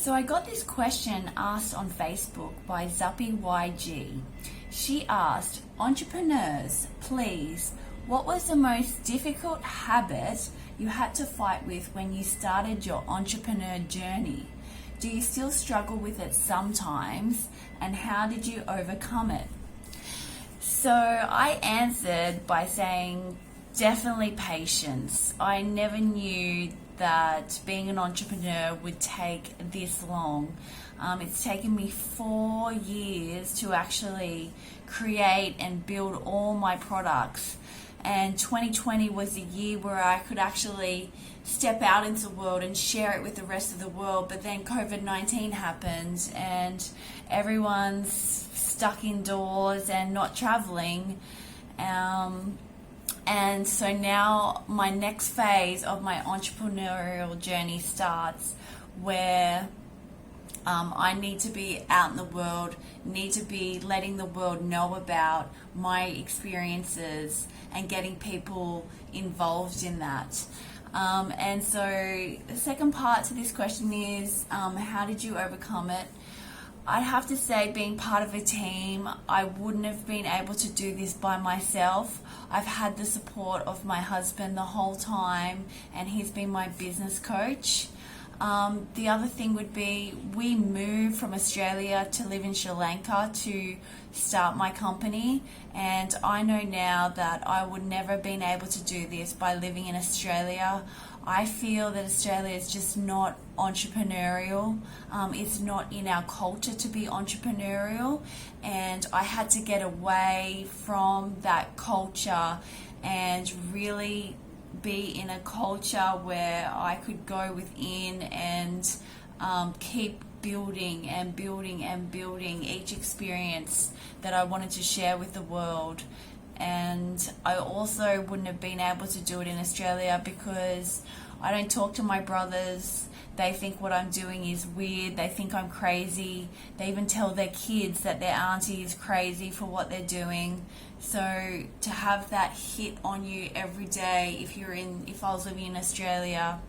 So I got this question asked on Facebook by Supi YG. She asked, entrepreneurs, please, what was the most difficult habit you had to fight with when you started your entrepreneur journey? Do you still struggle with it sometimes? And how did you overcome it? So I answered by saying, definitely patience. I never knew that being an entrepreneur would take this long. It's taken me 4 years to actually create and build all my products. And 2020 was the year where I could actually step out into the world and share it with the rest of the world. But then COVID-19 happened and everyone's stuck indoors and not traveling. And so now my next phase of my entrepreneurial journey starts, where I need to be out in the world, need to be letting the world know about my experiences and getting people involved in that. And so the second part to this question is, how did you overcome it? I'd have to say, being part of a team, I wouldn't have been able to do this by myself. I've had the support of my husband the whole time, and he's been my business coach. The other thing would be, we moved from Australia to live in Sri Lanka to start my company, and I know now that I would never have been able to do this by living in Australia. I feel that Australia is just not entrepreneurial. It's not in our culture to be entrepreneurial, and I had to get away from that culture and really be in a culture where I could go within and keep building and building and building each experience that I wanted to share with the world. And I also wouldn't have been able to do it in Australia because I don't talk to my brothers. They think what I'm doing is weird. They think I'm crazy. They even tell their kids that their auntie is crazy for what they're doing. So to have that hit on you every day, if I was living in Australia,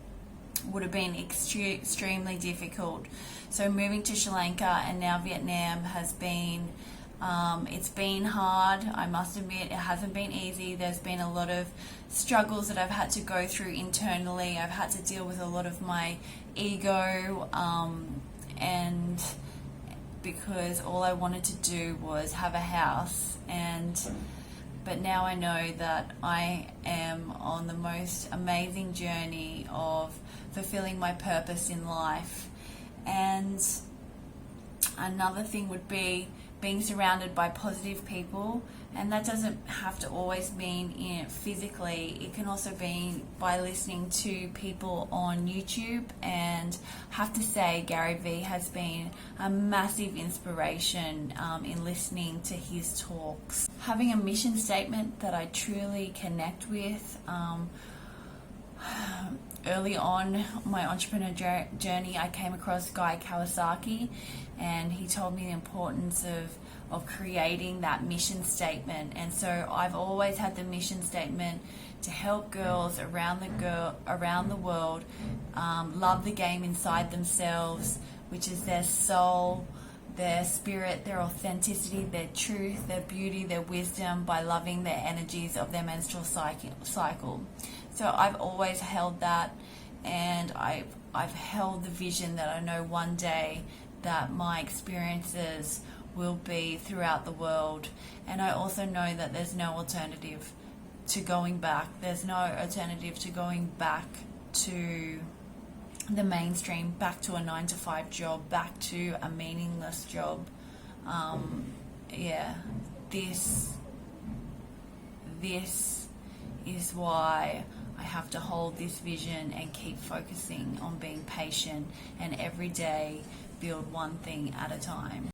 would have been extremely difficult. So moving to Sri Lanka and now Vietnam has been, it's been hard. I must admit, it hasn't been easy. There's been a lot of struggles that I've had to go through internally. I've had to deal with a lot of my ego, and because all I wanted to do was have a house. But now I know that I am on the most amazing journey of fulfilling my purpose in life. And another thing would be being surrounded by positive people, and that doesn't have to always mean physically. It can also be by listening to people on YouTube, and I have to say Gary Vee has been a massive inspiration in listening to his talks. Having a mission statement that I truly connect with. Early on my entrepreneur journey, I came across Guy Kawasaki, and he told me the importance of creating that mission statement. And so I've always had the mission statement to help girls around the world love the game inside themselves, which is their soul, their spirit, their authenticity, their truth, their beauty, their wisdom, by loving the energies of their menstrual cycle. So I've always held that, and I've held the vision that I know one day that my experiences will be throughout the world. And I also know that there's no alternative to going back. There's no alternative to going back to the mainstream, back to a 9-to-5 job, back to a meaningless job. This is why I have to hold this vision and keep focusing on being patient, and every day build one thing at a time.